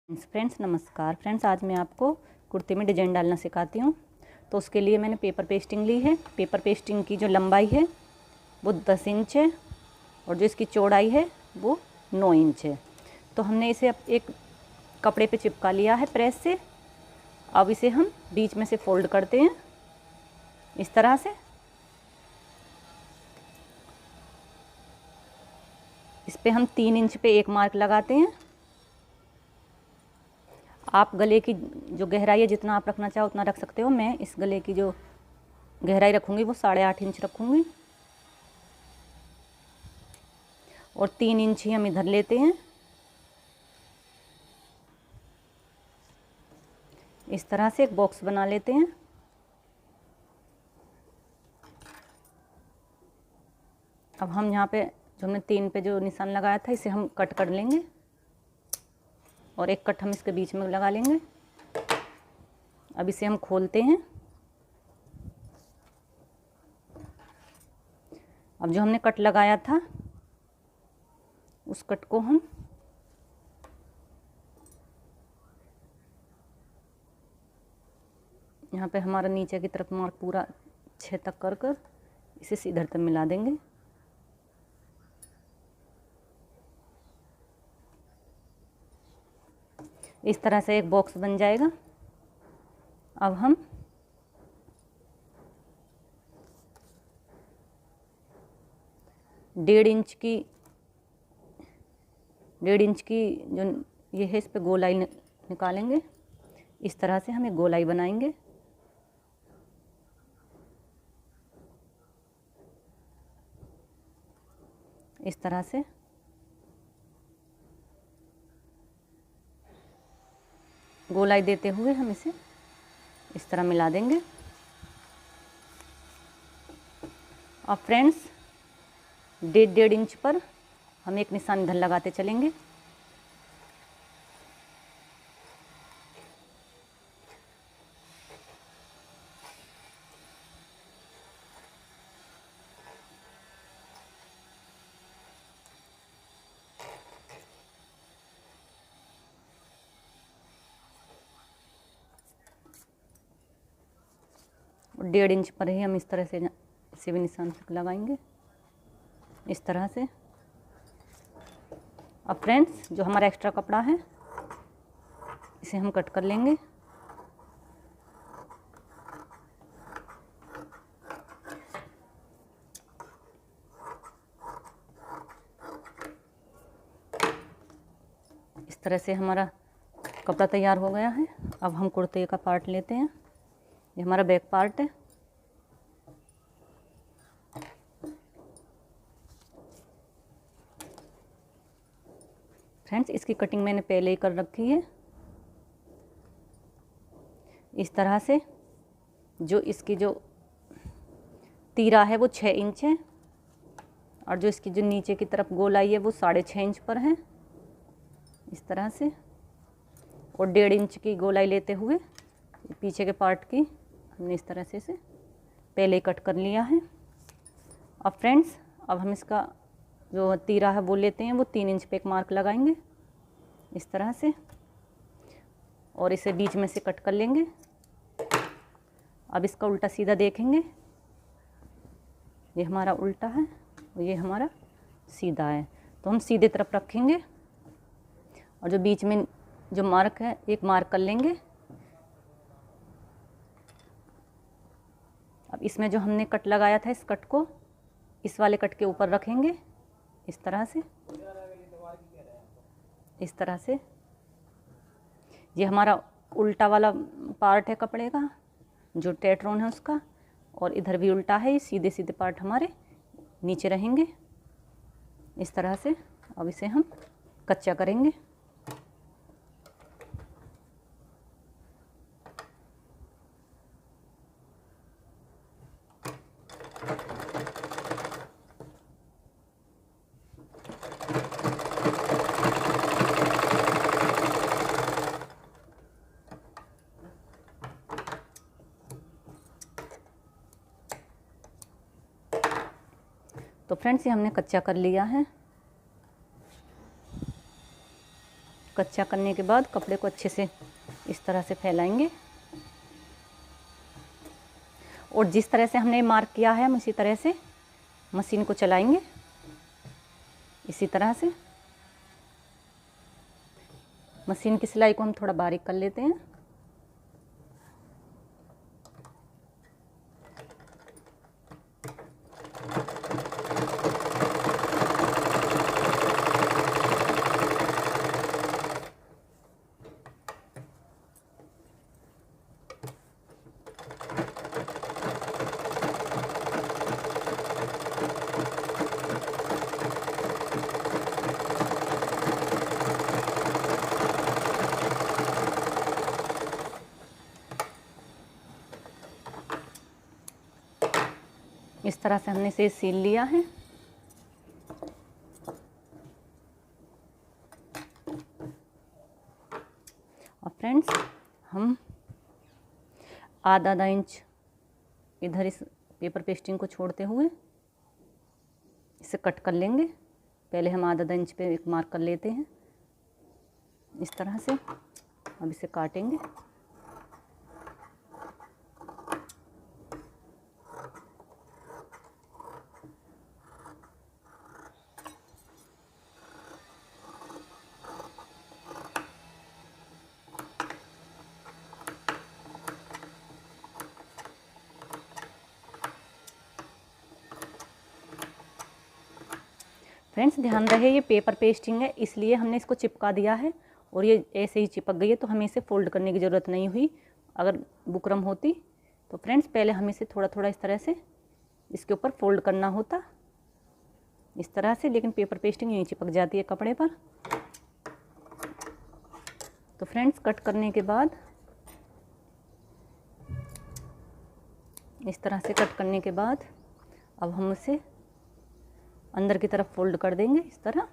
Friends नमस्कार friends, आज मैं आपको कुर्ते में डिजाइन डालना सिखाती हूँ। तो उसके लिए मैंने पेपर पेस्टिंग ली है। पेपर पेस्टिंग की जो लंबाई है वो 10 इंच है और जो इसकी चौड़ाई है वो 9 इंच है। तो हमने इसे अब एक कपड़े पे चिपका लिया है प्रेस से। अब इसे हम बीच में से फोल्ड करते हैं इस तरह से। इस पे हम 3 इंच पे एक मार्क लगाते हैं। आप गले की जो गहराई है जितना आप रखना चाहो उतना रख सकते हो। मैं इस गले की जो गहराई रखूँगी वो 8.5 इंच रखूँगी और 3 इंच ही हम इधर लेते हैं। इस तरह से एक बॉक्स बना लेते हैं। अब हम यहाँ पे जो हमने 3 पे जो निशान लगाया था इसे हम कट कर लेंगे और एक कट हम इसके बीच में लगा लेंगे। अब इसे हम खोलते हैं। अब जो हमने कट लगाया था उस कट को हम यहाँ पे हमारा नीचे की तरफ मार्क पूरा 6 तक कर कर इसे इधर तक मिला देंगे। इस तरह से एक बॉक्स बन जाएगा। अब हम डेढ़ इंच की जो ये है इस पे गोलाई निकालेंगे। इस तरह से हम एक गोलाई बनाएंगे। इस तरह से गोलाई देते हुए हम इसे इस तरह मिला देंगे। अब फ्रेंड्स 1.5 इंच पर हम एक निशान इधर लगाते चलेंगे। और 1.5 इंच पर ही हम इस तरह से इसे भी निशान लगाएंगे इस तरह से। अब फ्रेंड्स जो हमारा एक्स्ट्रा कपड़ा है इसे हम कट कर लेंगे। इस तरह से हमारा कपड़ा तैयार हो गया है। अब हम कुर्ते का पार्ट लेते हैं। ये हमारा बैक पार्ट है। फ्रेंड्स इसकी कटिंग मैंने पहले ही कर रखी है। इस तरह से जो इसकी जो तीरा है वो 6 इंच है और जो इसकी जो नीचे की तरफ गोलाई है वो 6.5 इंच पर है इस तरह से। और 1.5 इंच की गोलाई लेते हुए पीछे के पार्ट की हमने इस तरह से इसे पहले ही कट कर लिया है। अब फ्रेंड्स अब हम इसका जो तीरा है वो लेते हैं। वो 3 इंच पे एक मार्क लगाएंगे इस तरह से और इसे बीच में से कट कर लेंगे। अब इसका उल्टा सीधा देखेंगे। ये हमारा उल्टा है और ये हमारा सीधा है। तो हम सीधे तरफ रखेंगे और जो बीच में जो मार्क है एक मार्क कर लेंगे। अब इसमें जो हमने कट लगाया था इस कट को इस वाले कट के ऊपर रखेंगे इस तरह से। इस तरह से ये हमारा उल्टा वाला पार्ट है कपड़े का जो टेट्रोन है उसका, और इधर भी उल्टा है। ये सीधे सीधे पार्ट हमारे नीचे रहेंगे इस तरह से। अब इसे हम कच्चा करेंगे। तो फ्रेंड्स ये हमने कच्चा कर लिया है। कच्चा करने के बाद कपड़े को अच्छे से इस तरह से फैलाएंगे और जिस तरह से हमने मार्क किया है हम उसी तरह से मशीन को चलाएंगे। इसी तरह से मशीन की सिलाई को हम थोड़ा बारीक कर लेते हैं। इस तरह से हमने इसे सील लिया है। और फ्रेंड्स हम आधा इंच इधर इस पेपर पेस्टिंग को छोड़ते हुए इसे कट कर लेंगे। पहले हम आधा इंच पे एक मार्क कर लेते हैं इस तरह से। अब इसे काटेंगे। फ्रेंड्स ध्यान रहे ये पेपर पेस्टिंग है इसलिए हमने इसको चिपका दिया है और ये ऐसे ही चिपक गई है, तो हमें इसे फ़ोल्ड करने की ज़रूरत नहीं हुई। अगर बुकरम होती तो फ्रेंड्स पहले हमें इसे थोड़ा थोड़ा इस तरह से इसके ऊपर फोल्ड करना होता इस तरह से, लेकिन पेपर पेस्टिंग यूँ चिपक जाती है कपड़े पर। तो फ्रेंड्स कट करने के बाद इस तरह से कट करने के बाद अब हम उसे अंदर की तरफ फोल्ड कर देंगे इस तरह।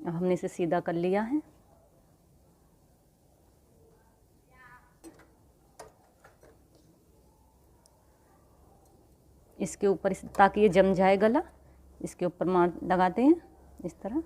अब हमने इसे सीधा कर लिया है। इसके ऊपर ताकि ये जम जाए गला, इसके ऊपर मार लगाते हैं इस तरह।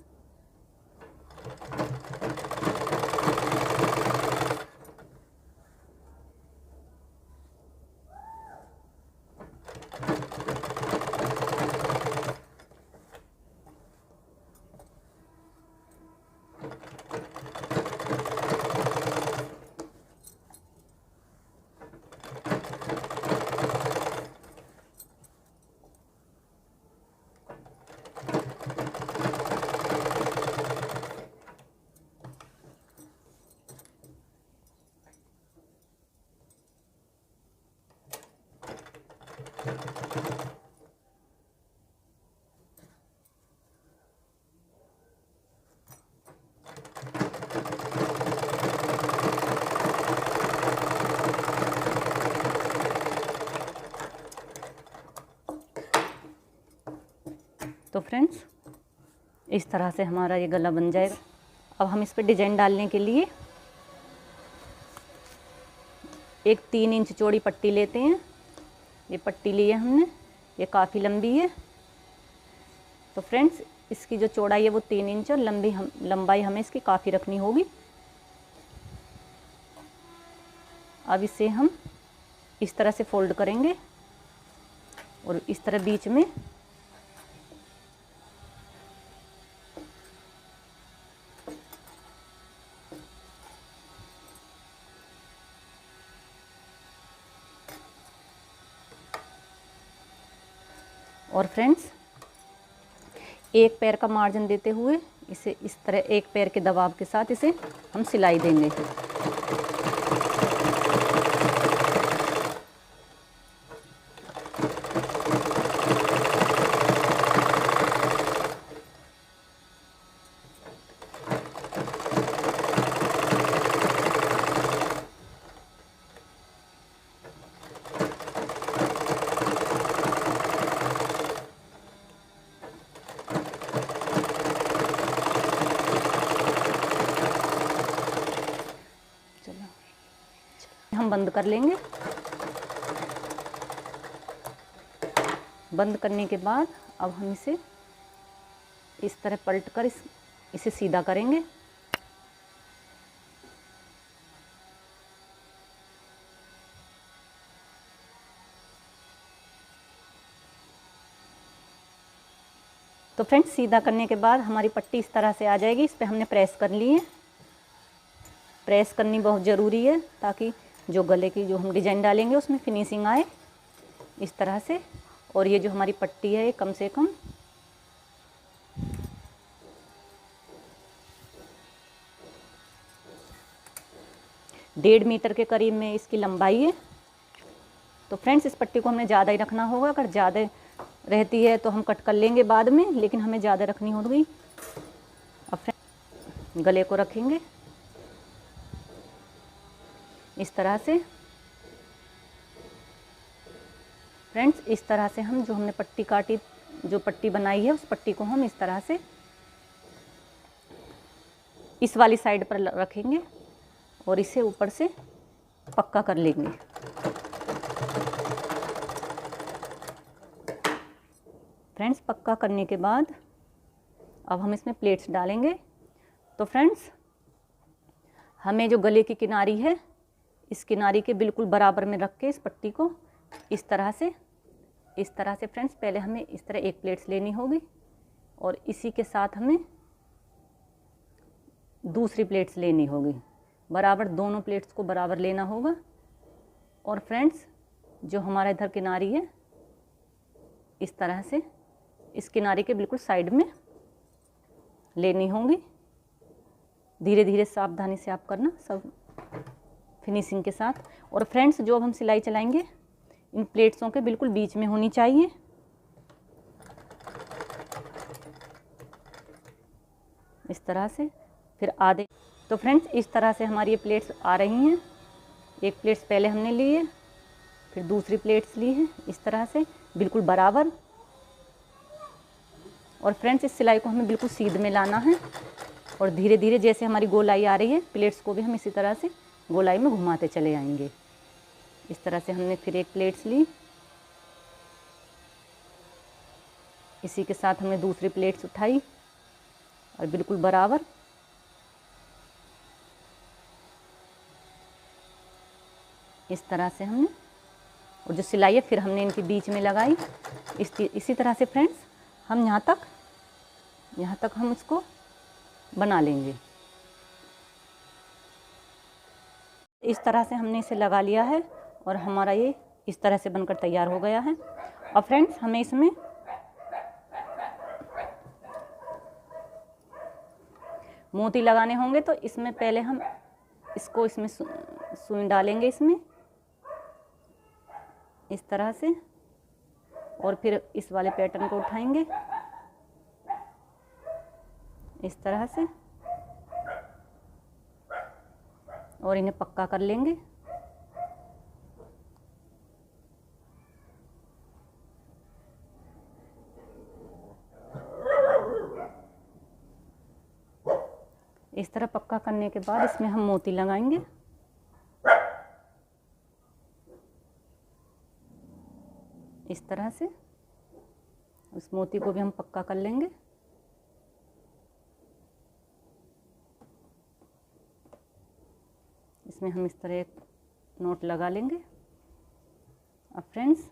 तो फ्रेंड्स इस तरह से हमारा ये गला बन जाएगा। अब हम इस पर डिजाइन डालने के लिए एक 3 इंच चौड़ी पट्टी लेते हैं। ये पट्टी ली है हमने, ये काफ़ी लंबी है। तो फ्रेंड्स इसकी जो चौड़ाई है वो 3 इंच और लंबाई हमें इसकी काफ़ी रखनी होगी। अब इसे हम इस तरह से फोल्ड करेंगे और इस तरह बीच में और फ्रेंड्स एक पैर का मार्जिन देते हुए इसे इस तरह एक पैर के दबाव के साथ इसे हम सिलाई देंगे। हम बंद कर लेंगे। बंद करने के बाद अब हम इसे इस तरह पलट कर इसे सीधा करेंगे। तो फ्रेंड्स, सीधा करने के बाद हमारी पट्टी इस तरह से आ जाएगी। इस पर हमने प्रेस कर ली है। प्रेस करनी बहुत ज़रूरी है ताकि जो गले की जो हम डिज़ाइन डालेंगे उसमें फिनिशिंग आए इस तरह से। और ये जो हमारी पट्टी है ये कम से कम 1.5 मीटर के करीब में इसकी लंबाई है। तो फ्रेंड्स, इस पट्टी को हमें ज़्यादा ही रखना होगा। अगर ज़्यादा रहती है तो हम कट कर लेंगे बाद में, लेकिन हमें ज़्यादा रखनी होगी। अब फ्रेंड्स, गले को रखेंगे इस तरह से। फ्रेंड्स, इस तरह से हम जो हमने पट्टी काटी, जो पट्टी बनाई है उस पट्टी को हम इस तरह से इस वाली साइड पर रखेंगे और इसे ऊपर से पक्का कर लेंगे। फ्रेंड्स, पक्का करने के बाद अब हम इसमें प्लेट्स डालेंगे। तो फ्रेंड्स, हमें जो गले की किनारी है इस किनारी के बिल्कुल बराबर में रख के इस पट्टी को इस तरह से फ्रेंड्स, पहले हमें इस तरह एक प्लेट्स लेनी होगी और इसी के साथ हमें दूसरी प्लेट्स लेनी होगी। बराबर दोनों प्लेट्स को बराबर लेना होगा। और फ्रेंड्स, जो हमारा इधर किनारी है इस तरह से इस किनारे के बिल्कुल साइड में लेनी होंगी। धीरे धीरे सावधानी से आप करना, सब फिनिशिंग के साथ। और फ्रेंड्स, जो अब हम सिलाई चलाएंगे इन प्लेट्सों के बिल्कुल बीच में होनी चाहिए। इस तरह से फिर आधे। तो फ्रेंड्स, इस तरह से हमारी ये प्लेट्स आ रही हैं। एक प्लेट्स पहले हमने ली है, फिर दूसरी प्लेट्स ली है इस तरह से बिल्कुल बराबर। और फ्रेंड्स, इस सिलाई को हमें बिल्कुल सीध में लाना है और धीरे धीरे जैसे हमारी गोलाई आ रही है प्लेट्स को भी हम इसी तरह से गोलाई में घुमाते चले आएंगे। इस तरह से हमने फिर एक प्लेट्स ली, इसी के साथ हमने दूसरी प्लेट्स उठाई और बिल्कुल बराबर इस तरह से हमने, और जो सिलाई है फिर हमने इनके बीच में लगाई। इसी तरह से फ्रेंड्स, हम यहाँ तक हम इसको बना लेंगे। इस तरह से हमने इसे लगा लिया है और हमारा ये इस तरह से बनकर तैयार हो गया है। और फ्रेंड्स, हमें इसमें मोती लगाने होंगे। तो इसमें पहले हम इसको इसमें सुई डालेंगे इसमें इस तरह से, और फिर इस वाले पैटर्न को उठाएंगे इस तरह से और इन्हें पक्का कर लेंगे। इस तरह पक्का करने के बाद इसमें हम मोती लगाएंगे। इस तरह से उस मोती को भी हम पक्का कर लेंगे। इसमें हम इस तरह एक नोट लगा लेंगे। अब फ्रेंड्स,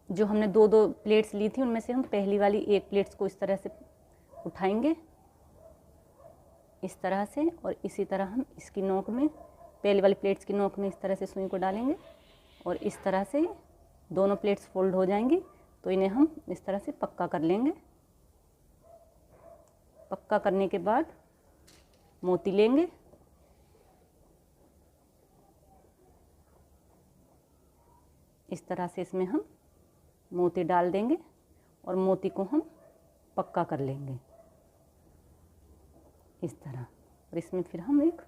जो हमने दो प्लेट्स ली थी उनमें से हम पहली वाली एक प्लेट्स को इस तरह से उठाएंगे इस तरह से, और इसी तरह हम इसकी नोक में, पहली वाली प्लेट्स की नोक में इस तरह से सुई को डालेंगे और इस तरह से दोनों प्लेट्स फोल्ड हो जाएंगी। तो इन्हें हम इस तरह से पक्का कर लेंगे। पक्का करने के बाद मोती लेंगे, इस तरह से इसमें हम मोती डाल देंगे और मोती को हम पक्का कर लेंगे इस तरह। और इसमें फिर हम एक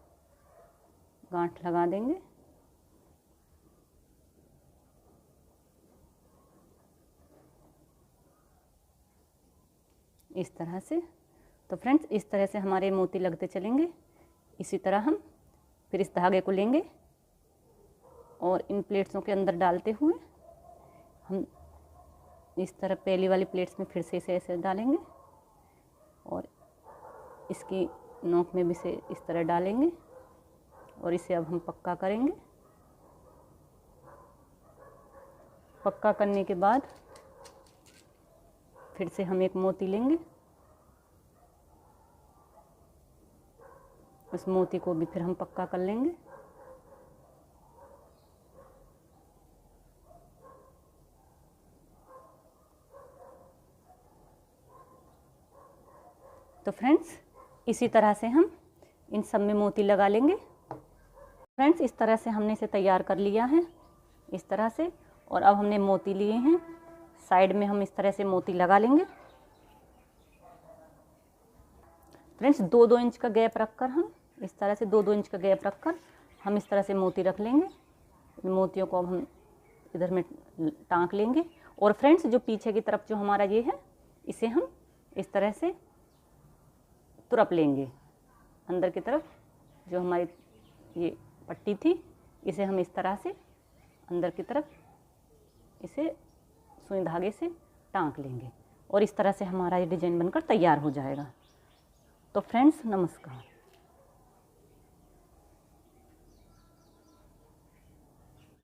गांठ लगा देंगे। इस तरह से। तो फ्रेंड्स इस तरह से हमारे मोती लगते चलेंगे। इसी तरह हम फिर इस धागे को लेंगे और इन प्लेट्सों के अंदर डालते हुए हम इस तरह पहली वाली प्लेट्स में फिर से इसे ऐसे डालेंगे और इसकी नोक में भी से इस तरह डालेंगे और इसे अब हम पक्का करेंगे। पक्का करने के बाद फिर से हम एक मोती लेंगे, उस मोती को भी फिर हम पक्का कर लेंगे। तो फ्रेंड्स इसी तरह से हम इन सब में मोती लगा लेंगे। फ्रेंड्स इस तरह से हमने इसे तैयार कर लिया है, इस तरह से। और अब हमने मोती लिए हैं, साइड में हम इस तरह से मोती लगा लेंगे। फ्रेंड्स 2-2 इंच का गैप रखकर हम इस तरह से 2-2 इंच का गैप रखकर हम इस तरह से मोती रख लेंगे। इन मोतियों को अब हम इधर में टाँक लेंगे। और फ्रेंड्स जो पीछे की तरफ जो हमारा ये है, इसे हम इस तरह से तुरप लेंगे। अंदर की तरफ जो हमारी ये पट्टी थी, इसे हम इस तरह से अंदर की तरफ इसे सुई धागे से टाँक लेंगे और इस तरह से हमारा ये डिज़ाइन बनकर तैयार हो जाएगा। तो फ्रेंड्स नमस्कार।